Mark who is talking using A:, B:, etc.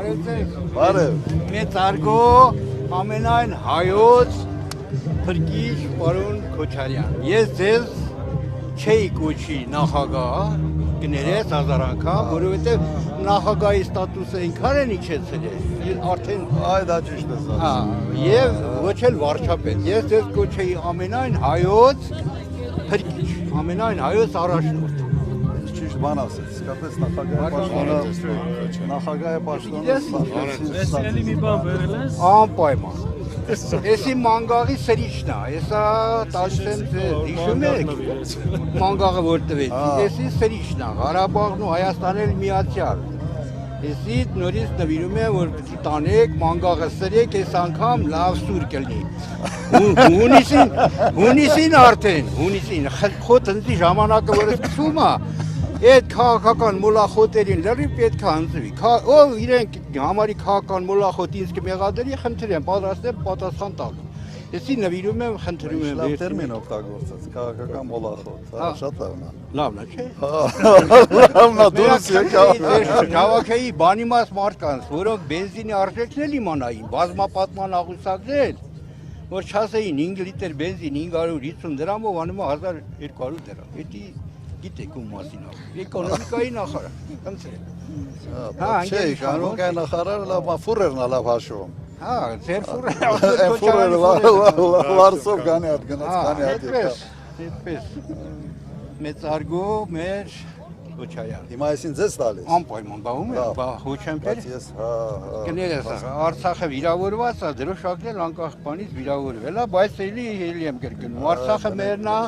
A: Բարև։
B: Մեծարգո ամենայն հայոց փրկիչ պարոն Քոչարյան։ Ես ձեզ չէի կոչի նախագահ, կներես հազար անգամ, որովհետև նախագահի ստատուսը ինքան են իջեցել է, արդեն
A: Այ դա ճիշտ է սա։
B: հա, եւ ոչ էլ վարչապետ։ Ես ձեզ կոչեի ամենայն հայոց փրկիչ, ամենայն հայոց առաջնորդ։
A: Ճիշտ բան ասեց, իսկապես նախագահի պաշտոնը
C: Էլի մի բան վերել ես։
B: Անպայման։ Էսի մանգաղի սրիչն է, հեսա տալիս եմ ձեզ, հիշում եք մանգաղը որ տվեցի, էսի սրիչն է, Ղարաբաղն ու Հայաստանն էլ միացյալ։ Էսի նորից նվիրում եմ, որ պիտի տանեք, մանգաղը սրեք, այս անգամ լավ սուր կլինի։ Հունիսին արդեն, հունիսին, խոտ ընձի ժամանակը որ սկսում է, այդ քաղաքական մոլախոտերին լրիվ պետք է հանձվի։ Ով իրենք համարի քաղաքական մոլախոտ ինձ կմեղադրի, խնդրեմ, պատրաստ եմ պատասխան տալ։ Էսի նվիրում եմ, խնդրում եմ։
A: լավ տերմին օգտագործած, քաղաքական մոլախոտ, հա, շատ լավն է։
B: Լավն է, չէ՞։
A: Լավն է, դուրս եկավ։
B: Քաղաքայի բանի մաս մարդկանց, որոնք բենզինի արժեքն էլ իմանային, բազմապատման աղյուսակներ, որ չասեին 5 լիտր բենզին 550 դրամով անում է 1200 դրամ։ Էդի գիտեք ում մասին է։ Էկոնոմիկայի նախարար, խնդրեմ։
A: Չէ, կանոնական նախարարը լավ ֆուրերն է լավ հաշվում։
B: Հա, ձեր ֆուրը
A: Այն ֆուրերը լարսով գանի հատ գնաց գանի հատ եկավ։
B: Այդպես։ Մեծարգո մեր Քոչարյան։
A: Հիմա այսին ձեզ տալիս։
B: Անպայման բաղում է, բա հոչեմպեր։
A: Բայց ես հա
B: Կներես, Արցախը վիրավորված է, դրոշակն էլ անկախ բանից վիրավորվել է, բայց էլի եմ կրկնում։ Արցախը մերն է,